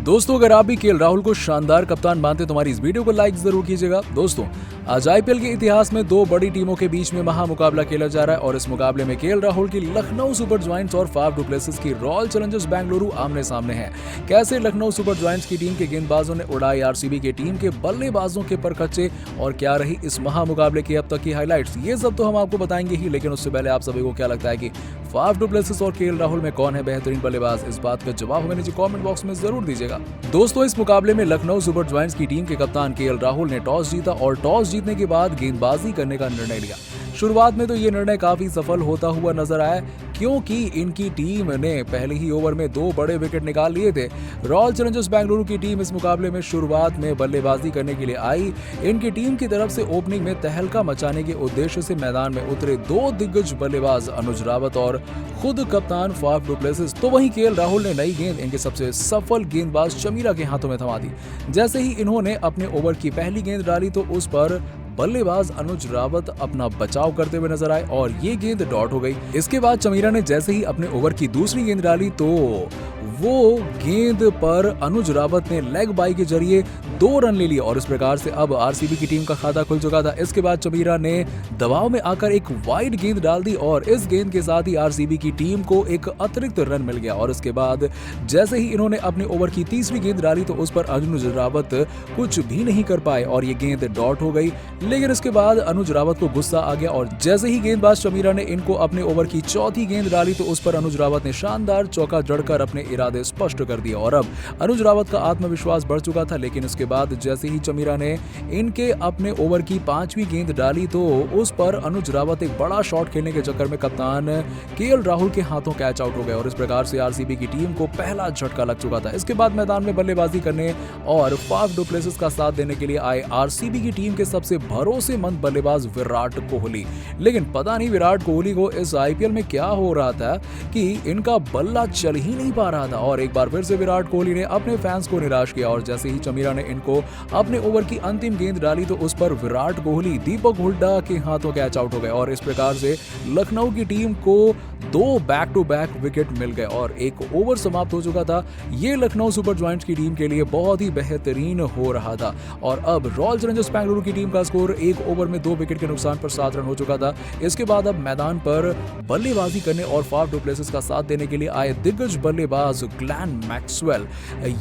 दोस्तों अगर आप भी केएल राहुल को शानदार कप्तान मानते तो हमारी इस वीडियो को लाइक जरूर कीजिएगा। दोस्तों आज आईपीएल के इतिहास में दो बड़ी टीमों के बीच में महामुकाबला खेला जा रहा है और इस मुकाबले में केएल राहुल की लखनऊ सुपर जायंट्स और फाफ डु प्लेसिस की रॉयल चैलेंजर्स बेंगलुरु आमने सामने हैं। कैसे लखनऊ सुपर जायंट्स की टीम के गेंदबाजों ने उड़ाई आरसीबी की टीम के बल्लेबाजों के परखच्चे और क्या रही इस महामुकाबले की अब तक की हाईलाइट्स, ये सब तो हम आपको बताएंगे ही, लेकिन उससे पहले आप सभी को क्या लगता है कि फाफ डु प्लेसिस और केएल राहुल में कौन है बेहतरीन बल्लेबाज? इस बात का जवाब हमें नीचे कमेंट बॉक्स में जरूर दीजिएगा। दोस्तों इस मुकाबले में लखनऊ सुपर जायंट्स की टीम के कप्तान केएल राहुल ने टॉस जीता और टॉस जीतने के बाद गेंदबाजी करने का निर्णय लिया। शुरुआत में तो ये निर्णय काफी सफल होता हुआ नजर आया क्योंकि इनकी टीम ने पहले ही ओवर में 2 बड़े विकेट निकाल लिए थे। रॉयल चैलेंजर्स बेंगलुरु की टीम इस मुकाबले में शुरुआत में बल्लेबाजी करने के लिए आई। इनकी टीम की तरफ से ओपनिंग में तहलका मचाने के उद्देश्य से मैदान में उतरे 2 दिग्गज बल्लेबाज अनुज रावत और खुद कप्तान फाफ डु प्लेसिस। तो वहीं केएल राहुल ने नई गेंद इनके सबसे सफल गेंदबाज चमीरा के हाथों में थमा दी। जैसे ही इन्होंने अपने ओवर की पहली गेंद डाली तो उस पर बल्लेबाज अनुज रावत अपना बचाव करते हुए नजर आए और ये गेंद डॉट हो गई। इसके बाद चमीरा ने जैसे ही अपने ओवर की दूसरी गेंद डाली तो वो गेंद पर अनुज रावत ने लेग बाई के जरिए 2 रन ले लिए और इस प्रकार से अब आरसीबी की टीम का खाता खुल चुका था। इसके बाद चमीरा ने दबाव में आकर एक वाइड गेंद डाल दी और इस गेंद के साथ ही आरसीबी की टीम को एक अतिरिक्त रन मिल गया और इसके बाद जैसे ही इन्होंने अपने ओवर की तीसरी गेंद डाली तो उस पर अनुज रावत कुछ भी नहीं कर पाए और ये गेंद डॉट हो गई। लेकिन इसके बाद अनुज रावत को गुस्सा आ गया और जैसे ही गेंदबाज चमीरा ने इनको अपने ओवर की चौथी गेंद डाली तो उस पर अनुज रावत ने शानदार चौका जड़कर अपने इरादे स्पष्ट कर दिए और अब अनुज रावत का आत्मविश्वास बढ़ चुका था। लेकिन इसके बाद जैसे ही चमीरा ने इनके अपने ओवर की 5वीं गेंद डाली तो उस पर अनुज रावत एक बड़ा शॉट खेलने के चक्कर में कप्तान केएल राहुल के हाथों कैच आउट हो गए और इस प्रकार से आरसीबी की टीम को पहला झटका लग चुका था। इसके बाद मैदान में बल्लेबाजी करने और फाफ डु प्लेसिस का साथ देने के लिए आए आरसीबी की टीम के सबसे भरोसेमंद बल्लेबाज विराट कोहली। लेकिन पता नहीं विराट कोहली को इस आईपीएल में क्या हो रहा था कि इनका बल्ला चल ही नहीं पा रहा था और एक बार फिर से विराट कोहली ने अपने फैंस को निराश किया और जैसे ही चमीरा ने इनको अपने ओवर की अंतिम गेंद डाली तो उस पर विराट कोहली दीपक हुड्डा के हाथों कैच आउट हो गए और इस प्रकार से लखनऊ की टीम को 2 बैक टू बैक विकेट मिल गए और एक ओवर समाप्त हो चुका था। ये लखनऊ सुपर जायंट्स की टीम के लिए बहुत ही बेहतरीन हो रहा था और अब रॉयल चैलेंजर्स बेंगलुरु की टीम का स्कोर 1 ओवर में 2 विकेट के नुकसान पर 7 रन हो चुका था। इसके बाद अब मैदान पर बल्लेबाजी करने और फाफ डु प्लेसिस का साथ देने के लिए आए दिग्गज बल्लेबाज ग्लेन मैक्सवेल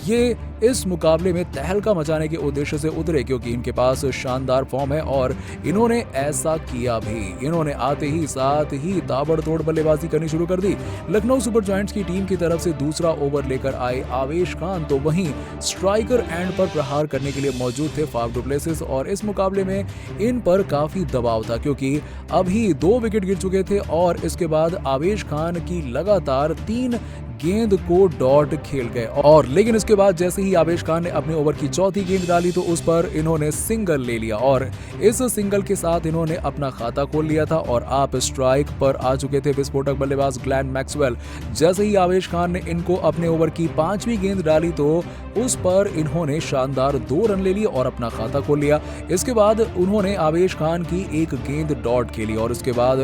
ये इस मुकाबले में तहलका मचाने के उद्देश्य से उतरे क्योंकि इनके पास शानदार फॉर्म है और इन्होंने ऐसा किया भी। इन्होंने आते ही साथ ही ताबड़तोड़ बल्लेबाजी करनी शुरू कर दी। लखनऊ सुपर जायंट्स की टीम की तरफ से दूसरा ओवर लेकर आए आवेश खान तो वहीं स्ट्राइकर एंड पर प्रहार करने के लिए मौजूद थे फाफ डु प्लेसिस और इस मुकाबले में इन पर काफी दबाव था क्योंकि अभी 2 विकेट गिर चुके थे और इसके बाद आवेश खान की लगातार 3 गेंद को डॉट खेल गए और लेकिन इसके बाद जैसे ही आवेश खान ने अपने ओवर की चौथी गेंद डाली तो उस पर इन्होंने सिंगल ले लिया और इस सिंगल के साथ इन्होंने अपना खाता खोल लिया था और आप स्ट्राइक पर आ चुके थे विस्फोटक बल्लेबाज ग्लेन मैक्सवेल। जैसे ही आवेश खान ने इनको अपने ओवर की 5वीं गेंद डाली तो उस पर इन्होंने शानदार 2 रन ले लिए और अपना खाता खोल लिया। इसके बाद उन्होंने आवेश खान की एक गेंद डॉट खेली और इसके बाद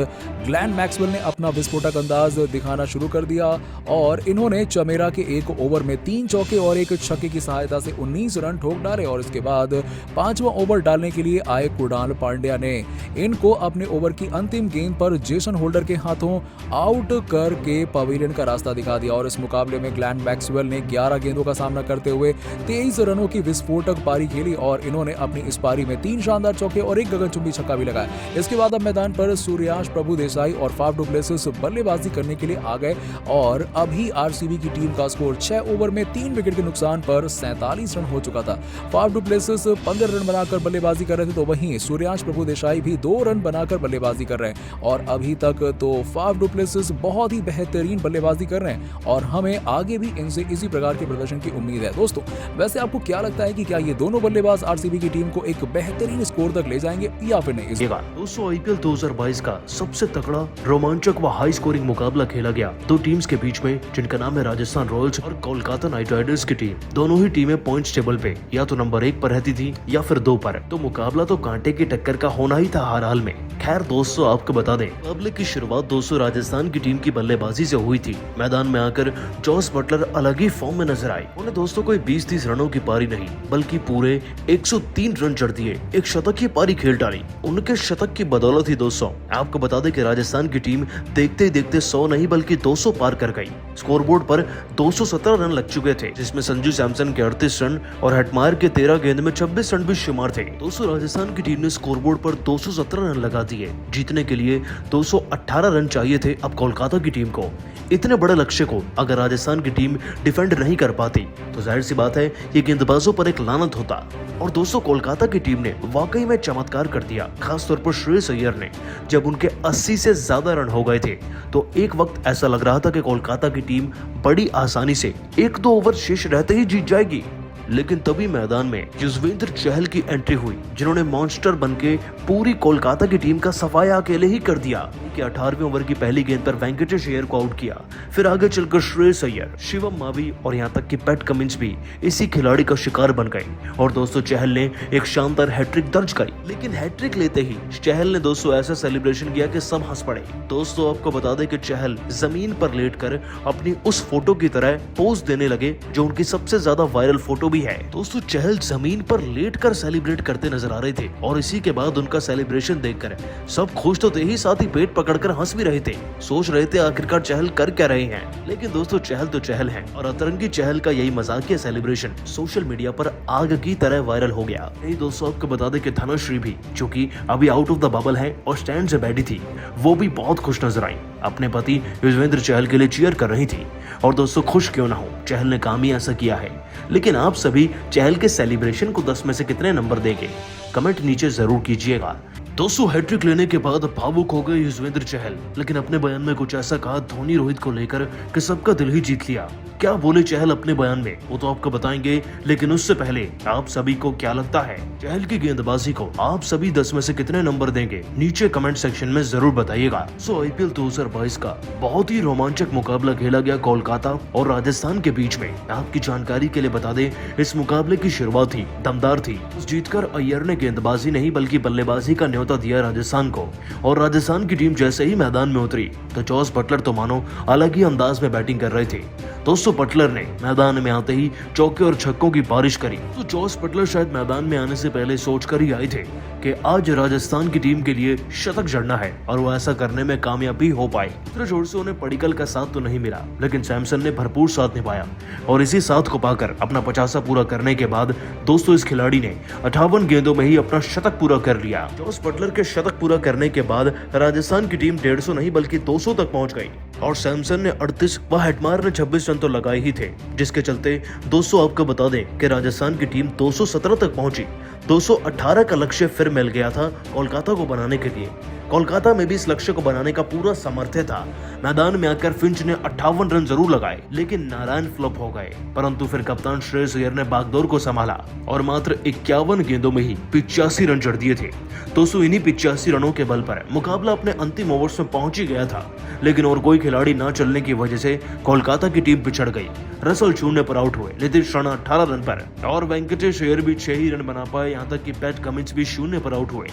ग्लेन मैक्सवेल ने अपना विस्फोटक अंदाज दिखाना शुरू कर दिया और इन्होंने चमीरा के एक ओवर में 3 चौके और एक छक्के की सहायता से 19 रन ठोक डाले और इसके बाद 5वां ओवर डालने के लिए आए कुणाल पांड्या ने इनको अपने ओवर की अंतिम गेंद पर जेसन होल्डर के हाथों आउट करके पवेलियन का रास्ता दिखा दिया और इस मुकाबले में ग्लेन मैक्सवेल ने 11 गेंदों का सामना करते हुए 23 रनों की विस्फोटक पारी खेली और इन्होंने अपनी इस पारी में 3 शानदार चौके और एक गगनचुंबी छक्का भी लगाया। इसके बाद अब मैदान पर सूर्याश प्रभु देसाई और फाफ डु प्लेसिस बल्लेबाजी करने के लिए आ गए और अभी आरसीबी की टीम का स्कोर 6 ओवर में 3 विकेट के नुकसान पर 47 रन हो चुका था। फाफ डु प्लेसिस 15 रन बनाकर बल्लेबाजी कर रहे थे तो वहीं सूर्याश प्रभु देसाई भी 2 रन बनाकर बल्लेबाजी कर रहे हैं और अभी तक तो फाफ डु प्लेसिस बहुत ही बेहतरीन बल्लेबाजी कर रहे हैं और हमें आगे भी इनसे इसी प्रकार के प्रदर्शन की उम्मीद है। दोस्तों वैसे आपको क्या लगता है कि क्या ये दोनों बल्लेबाज आरसीबी की टीम को एक बेहतरीन स्कोर तक ले जाएंगे या फिर नहीं? दोस्तों आईपीएल 2022 का सबसे तगड़ा रोमांचक व हाई स्कोरिंग मुकाबला खेला गया 2 टीम्स के बीच में जिनका नाम है राजस्थान रॉयल्स और कोलकाता नाइट राइडर्स की टीम। दोनों ही टीमें पॉइंट्स टेबल पे या तो नंबर 1 पर रहती थी या फिर 2 पर। तो मुकाबला तो कांटे की टक्कर का होना ही था हर हाल में। खैर दोस्तों, आपको बता दें, मुकाबले की शुरुआत दोस्तों राजस्थान की टीम की बल्लेबाजी से हुई थी। मैदान में आकर जॉस बटलर अलग ही फॉर्म में नजर आए। उन्हें दोस्तों कोई 20-30 रनों की पारी नहीं बल्कि पूरे 103 रन जड़ दिए, एक शतक की पारी खेल डाली। उनके शतक की बदौलत ही दोस्तों आपको बता दें कि राजस्थान की टीम देखते ही देखते 100 नहीं बल्कि 200 पार कर गई। स्कोरबोर्ड पर 217 रन लग चुके थे, जिसमें संजू सैमसन के 38 रन और हेटमायर के 13 गेंद में 26 रन भी शुमार थे। दोस्तों राजस्थान की टीम ने स्कोरबोर्ड पर 217 रन लगा दिए। जीतने के लिए 218 रन चाहिए थे अब कोलकाता की टीम को। इतने बड़े लक्ष्य को अगर राजस्थान की टीम डिफेंड नहीं कर पाती तो जाहिर सी बात है ये गेंदबाजों पर एक लानत होता। और दोस्तों कोलकाता की टीम ने वाकई में चमत्कार कर दिया, खासतौर पर श्रेयस अय्यर ने। जब उनके 80 से ज्यादा रन हो गए थे तो एक वक्त ऐसा लग रहा था कि कोलकाता की टीम बड़ी आसानी से 1-2 ओवर शेष रहते ही जीत जाएगी। लेकिन तभी मैदान में युजवेंद्र चहल की एंट्री हुई, जिन्होंने मॉन्स्टर बनके पूरी कोलकाता की टीम का सफाया अकेले ही कर दिया। कि 18वें ओवर की पहली गेंद पर वेंकटेश अय्यर को आउट किया। फिर आगे चलकर श्रेयस अय्यर, शिवम मावी और यहाँ तक कि पैट कमिंस भी इसी खिलाड़ी का शिकार बन गए। और दोस्तों चहल ने एक शानदार हैट्रिक दर्ज करी। लेकिन हैट्रिक लेते ही चहल ने दोस्तों ऐसा सेलिब्रेशन किया कि सब हंस पड़े। दोस्तों आपको बता दें कि चहल जमीन पर लेटकर अपनी उस फोटो की तरह पोज देने लगे जो उनकी सबसे ज्यादा वायरल फोटो भी है। दोस्तों चहल जमीन पर लेटकर सेलिब्रेट करते नजर आ रहे थे और इसी के बाद उनका सेलिब्रेशन देखकर सब खुश तो थे ही, साथ ही पेट पकड़कर हंस भी रहे थे। सोच रहे थे आखिरकार चहल कर क्या रहे हैं। लेकिन दोस्तों चहल तो चहल हैं और अतरंगी चहल का यही मजाकिया सेलिब्रेशन सोशल मीडिया पर आग की तरह वायरल हो गया। यही दोस्तों आपको बता दें कि धनुश्री भी, जो कि अभी आउट ऑफ द बबल है और स्टैंड से बैठी थी, वो भी बहुत खुश नजर आई। अपने पति युजवेंद्र चहल के लिए चीयर कर रही थी। और दोस्तों खुश क्यों ना हो, चहल ने काम ही ऐसा किया है। लेकिन आप सभी चहल के सेलिब्रेशन को 10 में से कितने नंबर देंगे, कमेंट नीचे जरूर कीजिएगा। दोस्तों हैट्रिक लेने के बाद भावुक हो गए युजवेंद्र चहल, लेकिन अपने बयान में कुछ ऐसा कहा धोनी रोहित को लेकर कि सबका दिल ही जीत लिया। क्या बोले चहल अपने बयान में वो तो आपको बताएंगे, लेकिन उससे पहले आप सभी को क्या लगता है चहल की गेंदबाजी को आप सभी 10 में से कितने नंबर देंगे, नीचे कमेंट सेक्शन में जरूर बताइएगा। आईपीएल 2022 का बहुत ही रोमांचक मुकाबला खेला गया कोलकाता और राजस्थान के बीच में। आपकी जानकारी के लिए बता दें, इस मुकाबले की शुरुआत ही दमदार थी। जीतकर अय्यर ने गेंदबाजी नहीं बल्कि बल्लेबाजी का न्योता दिया राजस्थान को। और राजस्थान की टीम जैसे ही मैदान में उतरी तो जॉस बटलर तो मानो अलग ही अंदाज में बैटिंग कर रहे थे। दोस्तों बटलर ने मैदान में आते ही चौके और छक्कों की बारिश करी। तो जॉस बटलर शायद मैदान में आने से पहले सोचकर ही आए थे कि आज राजस्थान की टीम के लिए शतक जड़ना है और वो ऐसा करने में कामयाब भी हो पाए। दूसरे छोर से उन्हें पडिक्कल का साथ तो नहीं मिला, लेकिन सैमसन ने भरपूर साथ निभाया और इसी साथ को पाकर अपना 50 पूरा करने के बाद दोस्तों इस खिलाड़ी ने 58 गेंदों में ही अपना शतक पूरा कर लिया। जॉस बटलर के शतक पूरा करने के बाद राजस्थान की टीम 150 नहीं बल्कि 200 तक पहुंच गई और सैमसन ने 38 व हेटमायर ने 26 रन तो लगाए ही थे, जिसके चलते दोस्तों आपको बता दें कि राजस्थान की टीम 217 तक पहुंची। 218 का लक्ष्य फिर मिल गया था कोलकाता को बनाने के लिए। कोलकाता में भी इस लक्ष्य को बनाने का पूरा सामर्थ्य था। मैदान में आकर फिंच ने 58 रन जरूर लगाए, लेकिन नारायण फ्लॉप हो गए। परंतु फिर कप्तान श्रेयस अय्यर ने बागडोर को संभाला और मात्र 51 गेंदों में ही 85 रन जड़ दिए थे। दोस्तों इन्हीं 85 रनों के बल पर मुकाबला अपने अंतिम ओवर्स में पहुंच ही गया था, लेकिन और कोई खिलाड़ी न चलने की वजह से कोलकाता की टीम पिछड़ गई। रसल 0 पर आउट हुए, नीतीश राणा 18 रन पर और वेंकटेश अय्यर भी 6 ही रन बना पाए। यहाँ तक कि पैट कमिंस भी 0 पर आउट हुए।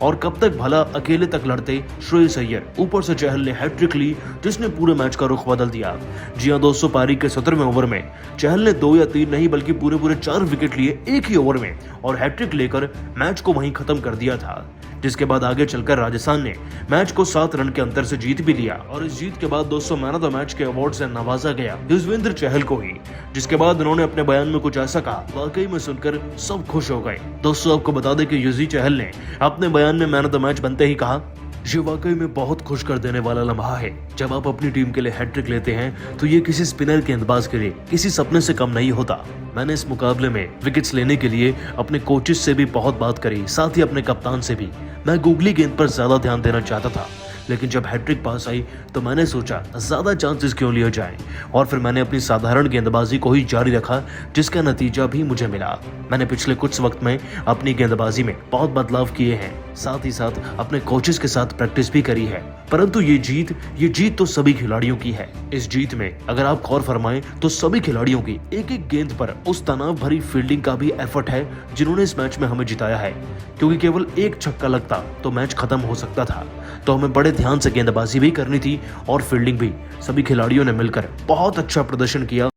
और कब तक भला अकेले तक लड़ते श्रेयस अय्यर। ऊपर से चहल ने हैट्रिक ली, जिसने पूरे मैच का रुख बदल दिया। जी हां दोस्तों, पारी के 17वें ओवर में चहल ने 2 या 3 नहीं बल्कि पूरे 4 विकेट लिए एक ही ओवर में और हैट्रिक लेकर मैच को वहीं खत्म कर दिया था। जिसके बाद आगे चलकर राजस्थान ने मैच को 7 रन के अंतर से जीत भी लिया और इस जीत के बाद दोस्तों मैन ऑफ द मैच के अवार्ड से नवाजा गया युजवेंद्र चहल को ही। जिसके बाद उन्होंने अपने बयान में कुछ ऐसा कहा, वाकई में सुनकर सब खुश हो गए। दोस्तों आपको बता दें कि युजी चहल ने अपने बयान में मैन ऑफ द मैच बनते ही कहा, ये वाकई में बहुत खुश कर देने वाला लम्हा है। जब आप अपनी टीम के लिए हैट्रिक लेते हैं तो ये किसी स्पिनर के गेंदबाज के लिए किसी सपने से कम नहीं होता। मैंने इस मुकाबले में विकेट्स लेने के लिए अपने कोचेस से भी बहुत बात करी, साथ ही अपने कप्तान से भी। मैं गूगली गेंद पर ज्यादा ध्यान देना चाहता था, लेकिन जब हैट्रिक पास आई तो मैंने सोचा ज़्यादा चांसेस क्यों लिए जाएं, और फिर मैंने अपनी साधारण गेंदबाजी को ही जारी रखा, जिसका नतीजा भी मुझे मिला। मैंने पिछले कुछ वक्त में अपनी गेंदबाजी में बहुत बदलाव किए हैं, साथ ही साथ अपने कोचेस के साथ प्रैक्टिस भी करी है। परंतु ये जीत तो सभी खिलाड़ियों की है। इस जीत में अगर आप गौर फरमाएं तो सभी खिलाड़ियों की एक एक गेंद पर उस तनाव भरी फील्डिंग का भी एफर्ट है जिन्होंने इस मैच में हमें जिताया है, क्योंकि केवल एक छक्का लगता तो मैच खत्म हो सकता था। तो हमें बड़े ध्यान से गेंदबाजी भी करनी थी और फील्डिंग भी। सभी खिलाड़ियों ने मिलकर बहुत अच्छा प्रदर्शन किया।